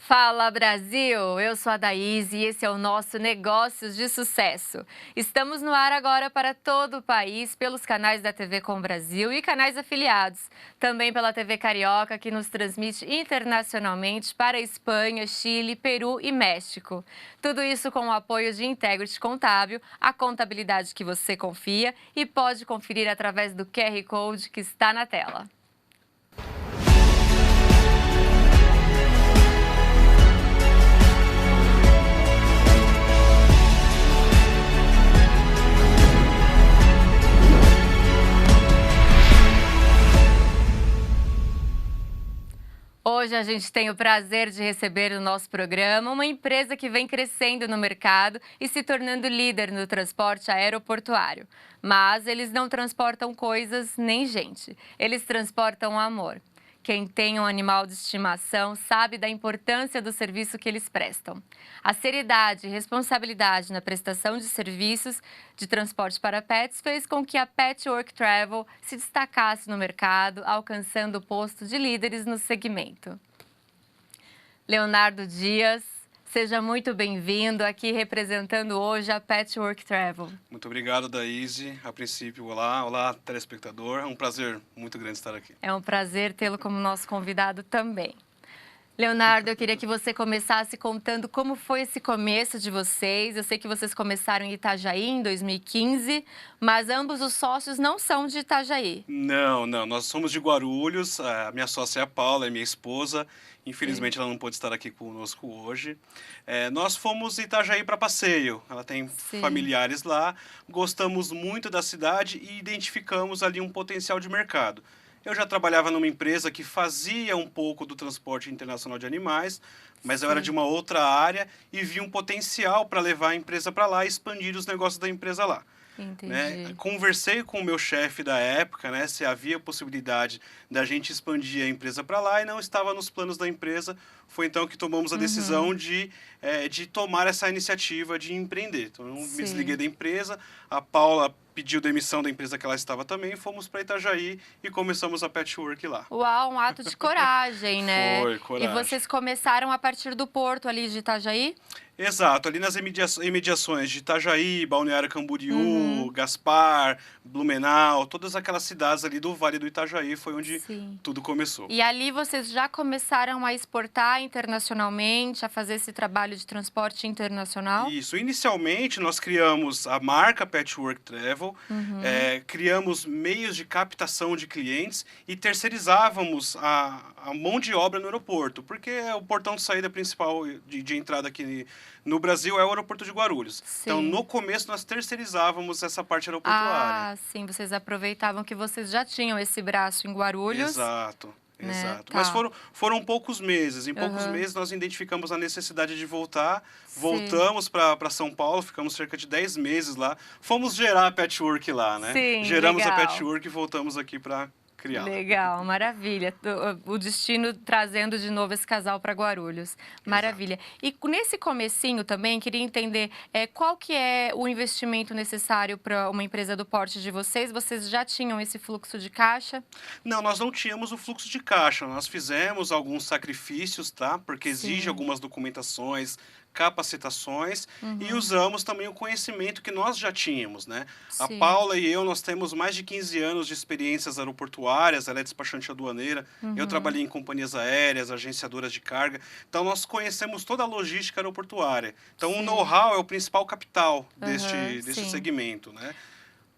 Fala Brasil, eu sou a Daíse e esse é o nosso Negócios de Sucesso. Estamos no ar agora para todo o país pelos canais da TV Com Brasil e canais afiliados. Também pela TV Carioca, que nos transmite internacionalmente para Espanha, Chile, Peru e México. Tudo isso com o apoio de Integrity Contábil, a contabilidade que você confia e pode conferir através do QR Code que está na tela. Hoje a gente tem o prazer de receber no nosso programa uma empresa que vem crescendo no mercado e se tornando líder no transporte aeroportuário. Mas eles não transportam coisas nem gente, eles transportam amor. Quem tem um animal de estimação sabe da importância do serviço que eles prestam. A seriedade e responsabilidade na prestação de serviços de transporte para pets fez com que a Patchwork Travel se destacasse no mercado, alcançando o posto de líderes no segmento. Leonardo Dias, seja muito bem-vindo aqui representando hoje a Patchwork Travel. Muito obrigado, Daíse. A princípio, olá, telespectador. É um prazer muito grande estar aqui. É um prazer tê-lo como nosso convidado também. Leonardo, eu queria que você começasse contando como foi esse começo de vocês. Eu sei que vocês começaram em Itajaí em 2015, mas ambos os sócios não são de Itajaí. Não, nós somos de Guarulhos. A minha sócia é a Paula, é minha esposa. Infelizmente, ela não pôde estar aqui conosco hoje. Nós fomos em Itajaí para passeio. Ela tem familiares lá. Gostamos muito da cidade e identificamos ali um potencial de mercado. Eu já trabalhava numa empresa que fazia um pouco do transporte internacional de animais, mas eu era de uma outra área e vi um potencial para levar a empresa para lá e expandir os negócios da empresa lá. Entendi. Conversei com o meu chefe da época, se havia possibilidade da gente expandir a empresa para lá e não estava nos planos da empresa. Foi então que tomamos a decisão de tomar essa iniciativa de empreender. Então, eu me desliguei da empresa, a Paula pediu demissão da empresa que ela estava também, fomos para Itajaí e começamos a Patchwork lá. Uau, um ato de coragem, né? Foi, coragem. E vocês começaram a partir do porto ali de Itajaí? Exato, ali nas imediações de Itajaí, Balneário Camboriú, Gaspar, Blumenau, todas aquelas cidades ali do Vale do Itajaí foi onde tudo começou. E ali vocês já começaram a exportar internacionalmente, a fazer esse trabalho de transporte internacional? Isso, inicialmente nós criamos a marca Patchwork Travel, criamos meios de captação de clientes e terceirizávamos a mão de obra no aeroporto, porque é o portão de saída principal de entrada aqui no Brasil é o aeroporto de Guarulhos. Então, no começo, nós terceirizávamos essa parte aeroportuária. Ah, sim, vocês aproveitavam que vocês já tinham esse braço em Guarulhos. Exato. Né? Exato. Mas foram poucos meses. Em poucos meses, nós identificamos a necessidade de voltar. Voltamos para São Paulo, ficamos cerca de 10 meses lá. Fomos gerar a Patchwork lá, né? Sim, geramos legal. a Patchwork e voltamos aqui para criá-la. Legal, maravilha. O destino trazendo de novo esse casal para Guarulhos. Maravilha. Exato. E nesse comecinho também, queria entender qual que é o investimento necessário para uma empresa do porte de vocês? Vocês já tinham esse fluxo de caixa? Não, nós não tínhamos o fluxo de caixa. Nós fizemos alguns sacrifícios, tá? Porque exige algumas documentações, capacitações e usamos também o conhecimento que nós já tínhamos, né? A Paula e eu, nós temos mais de 15 anos de experiências aeroportuárias, ela é despachante aduaneira, eu trabalhei em companhias aéreas, agenciadoras de carga, então nós conhecemos toda a logística aeroportuária. Então o know-how é o principal capital deste segmento, né?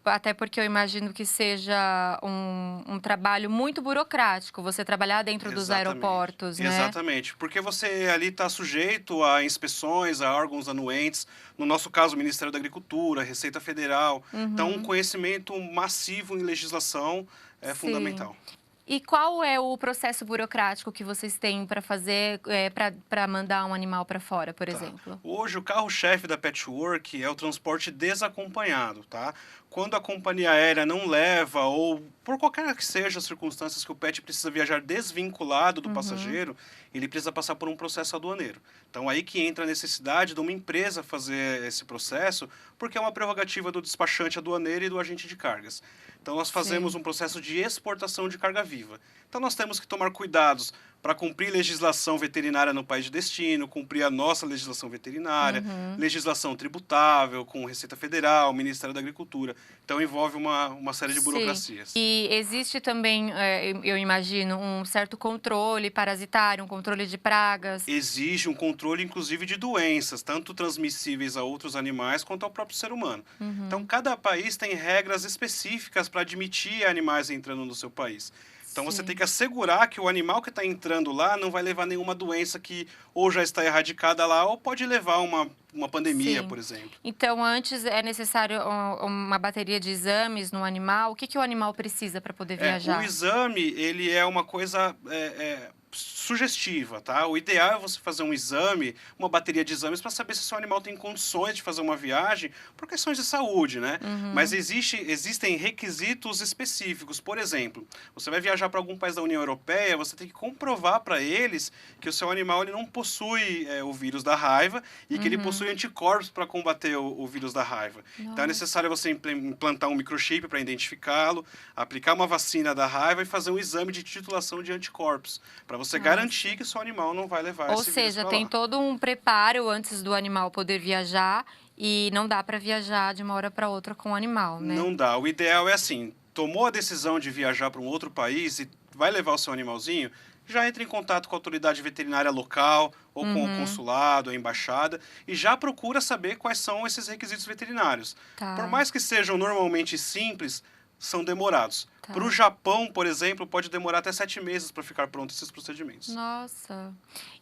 Até porque eu imagino que seja um trabalho muito burocrático, você trabalhar dentro dos aeroportos, né? Exatamente, porque você ali está sujeito a inspeções, a órgãos anuentes, no nosso caso, o Ministério da Agricultura, Receita Federal. Então, um conhecimento massivo em legislação é fundamental. E qual é o processo burocrático que vocês têm para fazer, para mandar um animal para fora, por exemplo? Hoje, o carro-chefe da Patchwork é o transporte desacompanhado, tá? Quando a companhia aérea não leva, ou por qualquer que seja as circunstâncias que o pet precisa viajar desvinculado do passageiro, ele precisa passar por um processo aduaneiro. Então, aí que entra a necessidade de uma empresa fazer esse processo, porque é uma prerrogativa do despachante aduaneiro e do agente de cargas. Então, nós fazemos um processo de exportação de carga viva. Então nós temos que tomar cuidados para cumprir legislação veterinária no país de destino, cumprir a nossa legislação veterinária, legislação tributável com Receita Federal, Ministério da Agricultura. Então envolve uma série de burocracias. E existe também, eu imagino, um certo controle parasitário, um controle de pragas? Exige um controle, inclusive, de doenças, tanto transmissíveis a outros animais quanto ao próprio ser humano. Então, cada país tem regras específicas para admitir animais entrando no seu país. Então, você tem que assegurar que o animal que está entrando lá não vai levar nenhuma doença que ou já está erradicada lá ou pode levar uma pandemia, por exemplo. Então, antes é necessário uma bateria de exames no animal? O que o animal precisa para poder viajar? O exame, ele é uma coisa sugestiva, tá? O ideal é você fazer um exame, uma bateria de exames para saber se o seu animal tem condições de fazer uma viagem por questões de saúde, né? Mas existem requisitos específicos. Por exemplo, você vai viajar para algum país da União Europeia, você tem que comprovar para eles que o seu animal ele não possui o vírus da raiva e que ele possui anticorpos para combater o vírus da raiva. Então é necessário você implantar um microchip para identificá-lo, aplicar uma vacina da raiva e fazer um exame de titulação de anticorpos, para você garantir que o seu animal não vai levar esse vírus pra lá. Ou seja, tem todo um preparo antes do animal poder viajar e não dá para viajar de uma hora para outra com o animal, né? Não dá. O ideal é assim, tomou a decisão de viajar para um outro país e vai levar o seu animalzinho, já entra em contato com a autoridade veterinária local ou com o consulado, a embaixada, e já procura saber quais são esses requisitos veterinários. Por mais que sejam normalmente simples, são demorados. Para o Japão, por exemplo, pode demorar até 7 meses para ficar pronto esses procedimentos. Nossa.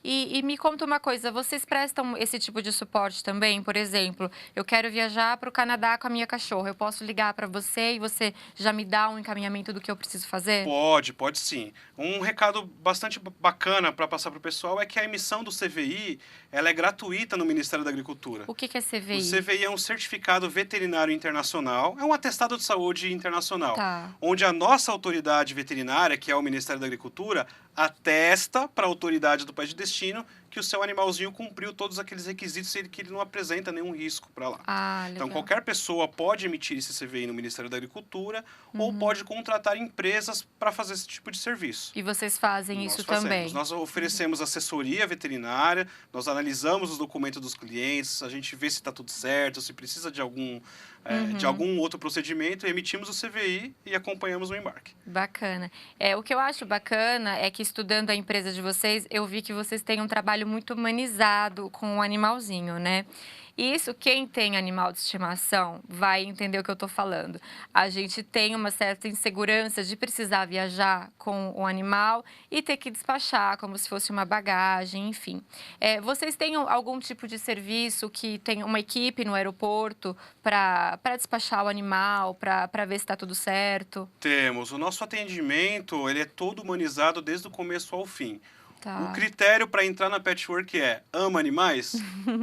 E me conta uma coisa, vocês prestam esse tipo de suporte também? Por exemplo, eu quero viajar para o Canadá com a minha cachorra. Eu posso ligar para você e você já me dá um encaminhamento do que eu preciso fazer? Pode sim. Um recado bastante bacana para passar para o pessoal é que a emissão do CVI ela é gratuita no Ministério da Agricultura. O que é CVI? O CVI é um certificado veterinário internacional, é um atestado de saúde internacional, onde a nossa autoridade veterinária, que é o Ministério da Agricultura, atesta para a autoridade do país de destino que o seu animalzinho cumpriu todos aqueles requisitos e que ele não apresenta nenhum risco para lá. Então, qualquer pessoa pode emitir esse CVI no Ministério da Agricultura ou pode contratar empresas para fazer esse tipo de serviço. E vocês fazem isso também? Nós oferecemos assessoria veterinária, nós analisamos os documentos dos clientes, a gente vê se está tudo certo, se precisa de algum outro procedimento, emitimos o CVI e acompanhamos o embarque. Bacana. O que eu acho bacana é que, estudando a empresa de vocês, eu vi que vocês têm um trabalho muito humanizado com o animalzinho, né? E isso, quem tem animal de estimação vai entender o que eu tô falando. A gente tem uma certa insegurança de precisar viajar com o animal e ter que despachar como se fosse uma bagagem, enfim. Vocês têm algum tipo de serviço que tem uma equipe no aeroporto para despachar o animal, para ver se está tudo certo? Temos. O nosso atendimento ele é todo humanizado desde o começo ao fim. O critério para entrar na Petchwork é: ama animais?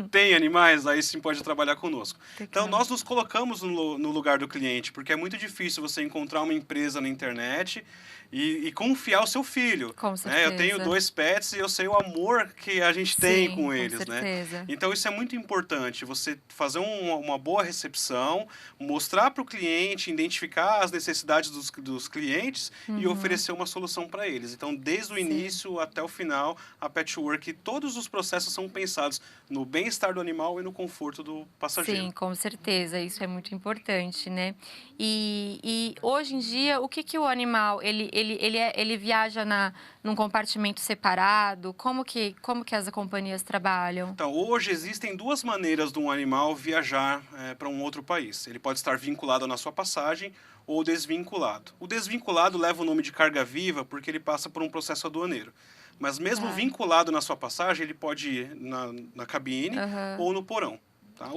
Tem animais? Aí sim pode trabalhar conosco. Então, nós nos colocamos no lugar do cliente, porque é muito difícil você encontrar uma empresa na internet e confiar o seu filho. Com certeza. Eu tenho 2 pets e eu sei o amor que a gente tem com eles, certeza. Então, isso é muito importante, você fazer uma boa recepção, mostrar para o cliente, identificar as necessidades dos clientes e oferecer uma solução para eles. Então, desde o início até o final, a Petchwork, todos os processos são pensados no bem-estar do animal e no conforto do passageiro. Sim, com certeza. Isso é muito importante, né? E hoje em dia, o que o animal, ele viaja num compartimento separado? Como que as companhias trabalham? Então, hoje existem 2 maneiras de um animal viajar para um outro país. Ele pode estar vinculado na sua passagem ou desvinculado. O desvinculado leva o nome de carga viva porque ele passa por um processo aduaneiro. Mas mesmo vinculado na sua passagem, ele pode ir na cabine ou no porão.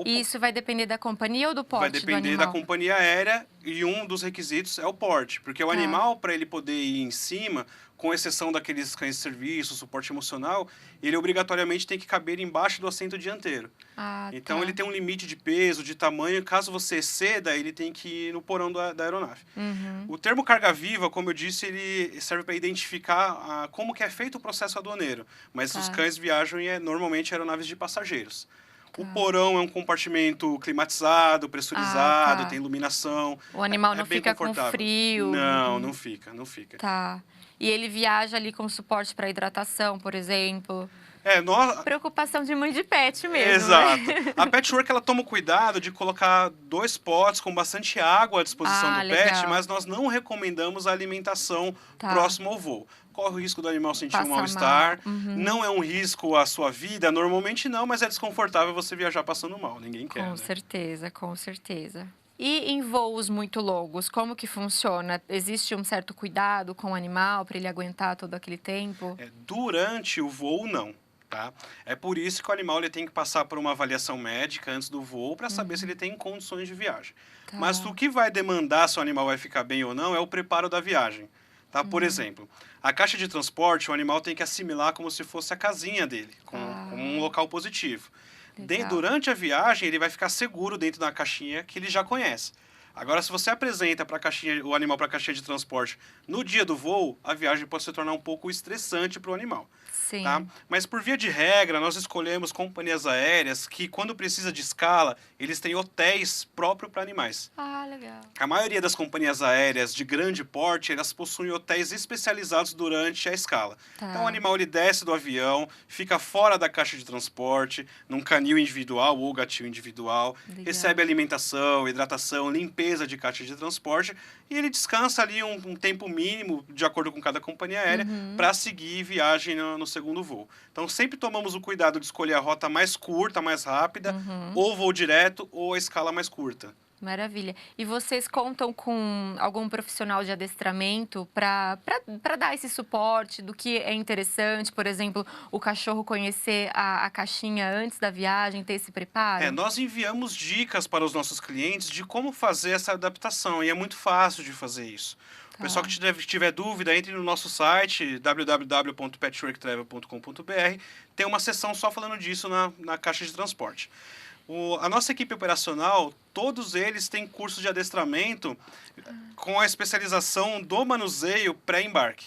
E isso vai depender da companhia ou do porte do animal? Vai depender da companhia aérea e um dos requisitos é o porte. Porque o animal, para ele poder ir em cima, com exceção daqueles cães de serviço, suporte emocional, ele obrigatoriamente tem que caber embaixo do assento dianteiro. Então, ele tem um limite de peso, de tamanho. Caso você exceda, ele tem que ir no porão da aeronave. O termo carga viva, como eu disse, ele serve para identificar como que é feito o processo aduaneiro. Mas os cães viajam normalmente em aeronaves de passageiros. O porão é um compartimento climatizado, pressurizado, tem iluminação. O animal não bem fica com confortável. frio. Não, não fica, não fica. Tá. E ele viaja ali com suporte para hidratação, por exemplo. Nós... Preocupação de mãe de pet mesmo. Exato. Né? A Petwork, ela toma o cuidado de colocar 2 potes com bastante água à disposição do legal. pet, mas nós não recomendamos a alimentação próxima ao voo. Corre o risco do animal sentir um mal-estar. Não é um risco à sua vida, normalmente não, mas é desconfortável você viajar passando mal. Ninguém quer. Com certeza, com certeza. E em voos muito longos, como que funciona? Existe um certo cuidado com o animal para ele aguentar todo aquele tempo? Durante o voo, não. Tá? É por isso que o animal ele tem que passar por uma avaliação médica antes do voo para saber se ele tem condições de viagem. Tá. Mas o que vai demandar se o animal vai ficar bem ou não é o preparo da viagem. Tá? Por exemplo, a caixa de transporte, o animal tem que assimilar como se fosse a casinha dele, como um local positivo. Durante a viagem, ele vai ficar seguro dentro da caixinha que ele já conhece. Agora, se você apresenta o animal para a caixinha de transporte no dia do voo, a viagem pode se tornar um pouco estressante para o animal. Sim. Tá? Mas, por via de regra, nós escolhemos companhias aéreas que, quando precisa de escala, eles têm hotéis próprios para animais. Legal. A maioria das companhias aéreas de grande porte, elas possuem hotéis especializados durante a escala. Então, o animal ele desce do avião, fica fora da caixa de transporte, num canil individual ou gatil individual, recebe alimentação, hidratação, limpeza de caixa de transporte e ele descansa ali um tempo mínimo, de acordo com cada companhia aérea, para seguir viagem no segundo voo. Então, sempre tomamos o cuidado de escolher a rota mais curta, mais rápida, ou voo direto, ou a escala mais curta. Maravilha. E vocês contam com algum profissional de adestramento para dar esse suporte do que é interessante? Por exemplo, o cachorro conhecer a caixinha antes da viagem, ter esse preparo? Nós enviamos dicas para os nossos clientes de como fazer essa adaptação, e é muito fácil de fazer isso. O pessoal que tiver dúvida, entre no nosso site, www.patchworktravel.com.br, tem uma seção só falando disso na caixa de transporte. A nossa equipe operacional, todos eles têm curso de adestramento com a especialização do manuseio pré-embarque.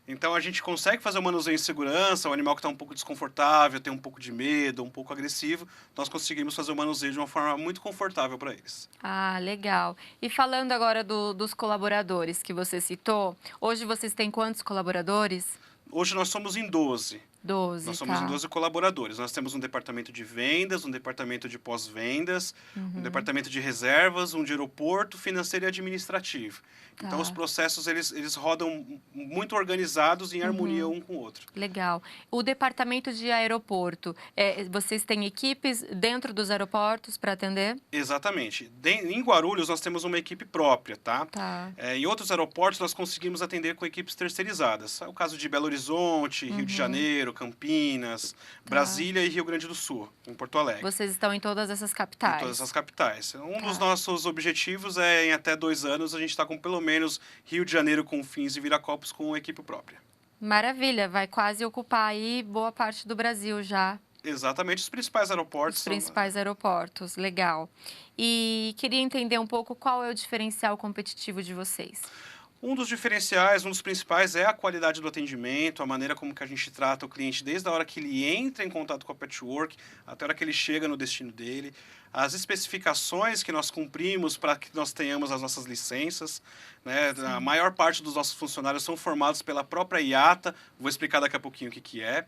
Então, a gente consegue fazer o manuseio em segurança, o animal que está um pouco desconfortável, tem um pouco de medo, um pouco agressivo, nós conseguimos fazer o manuseio de uma forma muito confortável para eles. Legal. E falando agora dos colaboradores que você citou, hoje vocês têm quantos colaboradores? Hoje nós somos em 12. 12, Nós somos em 12 colaboradores. Nós temos um departamento de vendas, um departamento de pós-vendas, um departamento de reservas, um de aeroporto, financeiro e administrativo. Então, os processos, eles rodam muito organizados em harmonia um com o outro. Legal. O departamento de aeroporto, vocês têm equipes dentro dos aeroportos para atender? Exatamente. Em Guarulhos, nós temos uma equipe própria, tá? Em outros aeroportos, nós conseguimos atender com equipes terceirizadas. É o caso de Belo Horizonte, Rio de Janeiro, Campinas, Brasília e Rio Grande do Sul, em Porto Alegre. Vocês estão em todas essas capitais? Em todas essas capitais. Um dos nossos objetivos é, em até 2 anos, a gente está com pelo menos Rio de Janeiro, Confins e Viracopos com equipe própria. Maravilha, vai quase ocupar aí boa parte do Brasil já. Exatamente, os principais aeroportos. Os principais aeroportos, legal. E queria entender um pouco qual é o diferencial competitivo de vocês. Um dos diferenciais, um dos principais é a qualidade do atendimento, a maneira como que a gente trata o cliente desde a hora que ele entra em contato com a Petwork até a hora que ele chega no destino dele. As especificações que nós cumprimos para que nós tenhamos as nossas licenças, né? A maior parte dos nossos funcionários são formados pela própria IATA, vou explicar daqui a pouquinho o que é.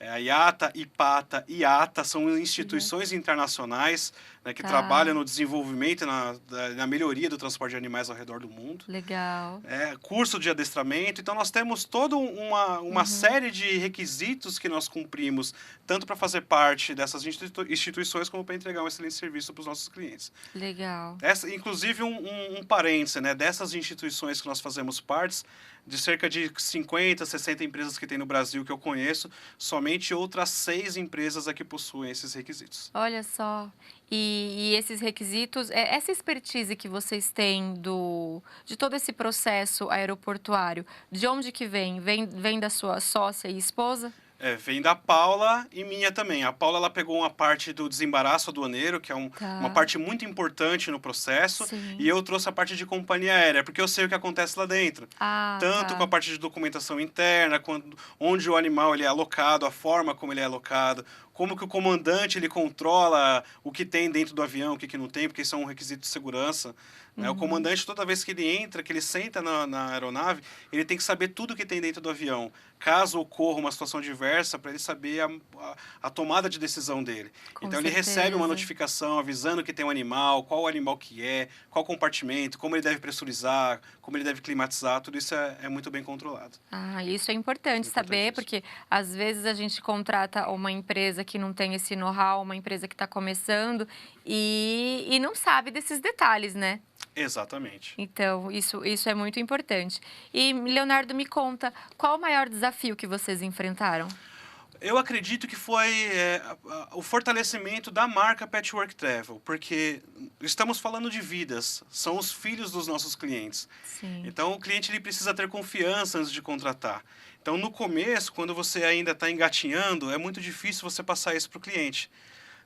A IATA, IPATA e IATA são instituições internacionais, né, que trabalham no desenvolvimento e na melhoria do transporte de animais ao redor do mundo. Legal. Curso de adestramento. Então, nós temos toda uma série de requisitos que nós cumprimos, tanto para fazer parte dessas instituições, como para entregar um excelente serviço para os nossos clientes. Legal. Inclusive, um parêntese, né, dessas instituições que nós fazemos parte, de cerca de 50, 60 empresas que tem no Brasil que eu conheço, somente outras 6 empresas aqui possuem esses requisitos. Olha só. E esses requisitos, essa expertise que vocês têm de todo esse processo aeroportuário, de onde que vem? Vem da sua sócia e esposa? Vem da Paula e minha também. A Paula, ela pegou uma parte do desembaraço aduaneiro, que é uma parte muito importante no processo. Sim. E eu trouxe a parte de companhia aérea, porque eu sei o que acontece lá dentro. Tanto com a parte de documentação interna, onde o animal ele é alocado, a forma como ele é alocado, como que o comandante ele controla o que tem dentro do avião, o que não tem, porque isso é um requisito de segurança. Né? O comandante, toda vez que ele entra, que ele senta na aeronave, ele tem que saber tudo que tem dentro do avião. Caso ocorra uma situação diversa, para ele saber a tomada de decisão dele. Com então, ele certeza. recebe uma notificação avisando que tem um animal, qual o animal que é, qual compartimento, como ele deve pressurizar, como ele deve climatizar, tudo isso é muito bem controlado. Ah, isso é importante saber, porque às vezes a gente contrata uma empresa que não tem esse know-how, uma empresa que está começando e não sabe desses detalhes, né? Exatamente. Então, isso é muito importante. E, Leonardo, me conta, qual o maior desafio que vocês enfrentaram? Eu acredito que foi o fortalecimento da marca Patchwork Travel, porque estamos falando de vidas, são os filhos dos nossos clientes. Sim. Então, o cliente ele precisa ter confiança antes de contratar. Então, no começo, quando você ainda está engatinhando, é muito difícil você passar isso para o cliente.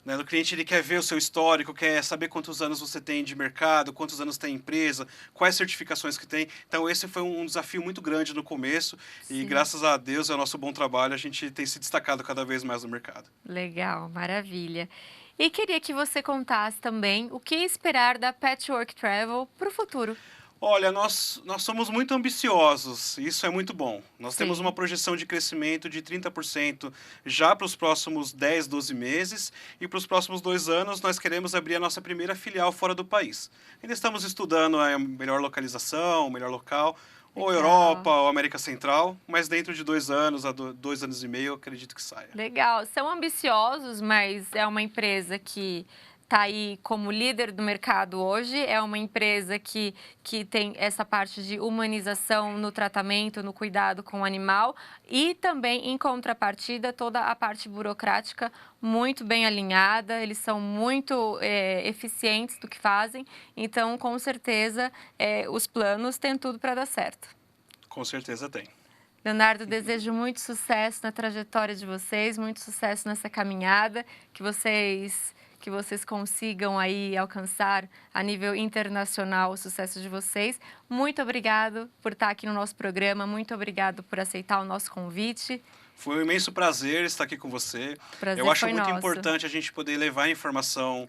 Né? O cliente ele quer ver o seu histórico, quer saber quantos anos você tem de mercado, quantos anos tem empresa, quais certificações que tem. Então, esse foi um desafio muito grande no começo. Sim. E, graças a Deus, é o nosso bom trabalho, a gente tem se destacado cada vez mais no mercado. Legal, maravilha. E queria que você contasse também o que esperar da Patchwork Travel para o futuro. Olha, nós somos muito ambiciosos, isso é muito bom. Nós temos Sim. uma projeção de crescimento de 30% já para os próximos 10, 12 meses e para os próximos 2 anos nós queremos abrir a nossa primeira filial fora do país. Ainda estamos estudando a melhor localização, o melhor local, ou Legal. Europa ou América Central, mas dentro de 2 anos a 2 anos e meio eu acredito que saia. Legal, são ambiciosos, mas é uma empresa que está aí como líder do mercado hoje, é uma empresa que tem essa parte de humanização no tratamento, no cuidado com o animal e também, em contrapartida, toda a parte burocrática muito bem alinhada, eles são muito eficientes do que fazem, então, com certeza, os planos têm tudo para dar certo. Com certeza tem. Leonardo, desejo muito sucesso na trajetória de vocês, muito sucesso nessa caminhada, que vocês consigam aí alcançar a nível internacional o sucesso de vocês. Muito obrigado por estar aqui no nosso programa, muito obrigado por aceitar o nosso convite. Foi um imenso prazer estar aqui com você. Prazer Eu acho foi muito nosso. importante a gente poder levar informação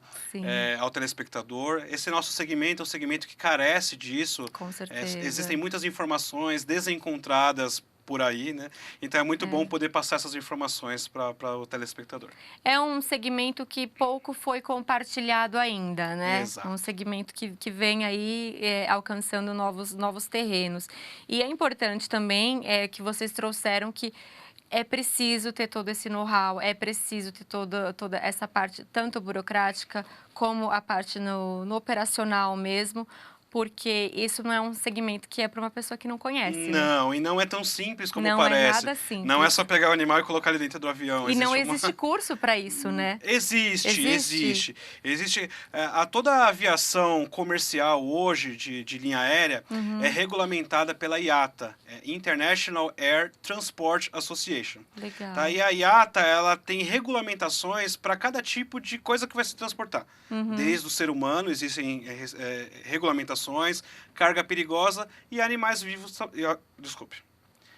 ao telespectador. Esse nosso segmento é um segmento que carece disso. Com certeza. Existem muitas informações desencontradas por aí, né? Então é muito bom poder passar essas informações para o telespectador. É um segmento que pouco foi compartilhado ainda, né? Exato. É um segmento que vem aí alcançando novos terrenos. E é importante também que vocês trouxeram que é preciso ter todo esse know-how, é preciso ter toda essa parte, tanto burocrática como a parte no operacional mesmo, porque isso não é um segmento que é para uma pessoa que não conhece. Não, né? e não é tão simples como não parece. Não é nada simples. Não é só pegar o animal e colocar ele dentro do avião. E não existe curso para isso, né? Existe. Toda a aviação comercial hoje de linha aérea é regulamentada pela IATA, International Air Transport Association. Legal. Tá? E a IATA ela tem regulamentações para cada tipo de coisa que vai se transportar. Desde o ser humano, existem regulamentações, carga perigosa e animais vivos. Desculpe.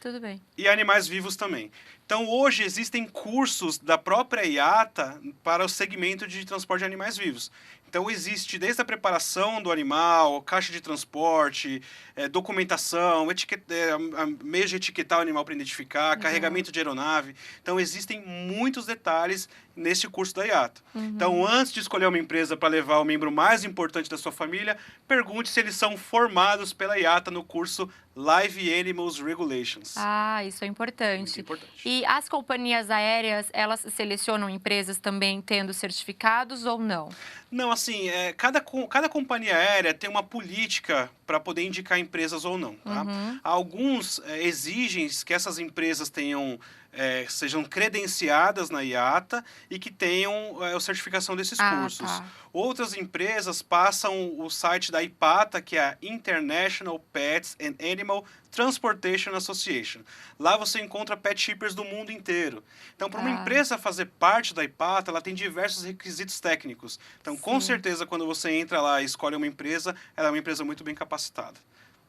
Tudo bem. E animais vivos também. Então, hoje existem cursos da própria IATA para o segmento de transporte de animais vivos. Então, existe desde a preparação do animal, caixa de transporte, documentação, meios de etiquetar o animal para identificar, carregamento de aeronave. Então, existem muitos detalhes nesse curso da IATA. Então, antes de escolher uma empresa para levar o membro mais importante da sua família, pergunte se eles são formados pela IATA no curso Live Animals Regulations. Ah, isso é importante. Muito importante. E as companhias aéreas, elas selecionam empresas também tendo certificados ou não? Não, assim, cada companhia aérea tem uma política para poder indicar empresas ou não. Tá? Alguns exigem que essas empresas sejam credenciadas na IATA e que tenham a certificação desses cursos. Tá. Outras empresas passam o site da IPATA, que é a International Pets and Animal Transportation Association. Lá você encontra pet shippers do mundo inteiro. Então, para uma empresa fazer parte da IPATA, ela tem diversos requisitos técnicos. Então, com certeza, quando você entra lá e escolhe uma empresa, ela é uma empresa muito bem capacitada.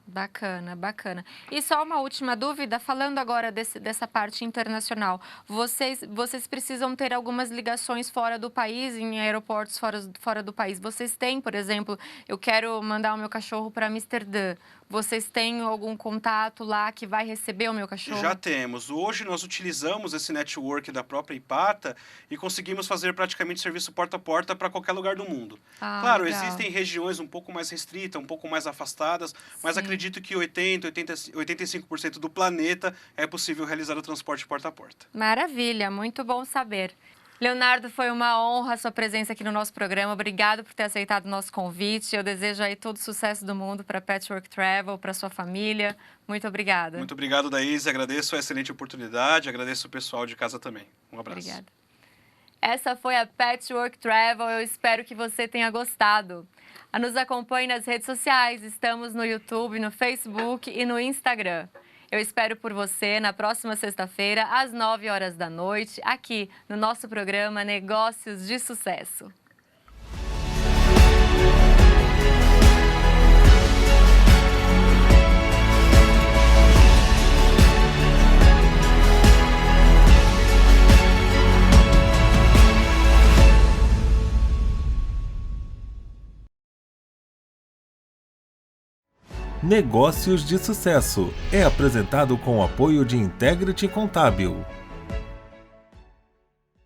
Bacana, bacana. E só uma última dúvida, falando agora dessa parte internacional, vocês precisam ter algumas ligações fora do país, em aeroportos fora do país. Vocês têm, por exemplo, eu quero mandar o meu cachorro para Amsterdã. Vocês têm algum contato lá que vai receber o meu cachorro? Já temos. Hoje nós utilizamos esse network da própria IPATA e conseguimos fazer praticamente serviço porta a porta para qualquer lugar do mundo. Ah, Claro, legal. existem regiões um pouco mais restritas, um pouco mais afastadas, mas Sim. acredito que 85% do planeta é possível realizar o transporte porta a porta. Maravilha, muito bom saber. Leonardo, foi uma honra a sua presença aqui no nosso programa. Obrigado por ter aceitado o nosso convite. Eu desejo aí todo o sucesso do mundo para Patchwork Travel, para sua família. Muito obrigada. Muito obrigado, Daís. Agradeço a excelente oportunidade. Agradeço o pessoal de casa também. Um abraço. Obrigada. Essa foi a Patchwork Travel. Eu espero que você tenha gostado. Nos acompanhe nas redes sociais. Estamos no YouTube, no Facebook e no Instagram. Eu espero por você na próxima sexta-feira, às 9 horas da noite, aqui no nosso programa Negócios de Sucesso. Negócios de Sucesso é apresentado com o apoio de Integrity Contábil.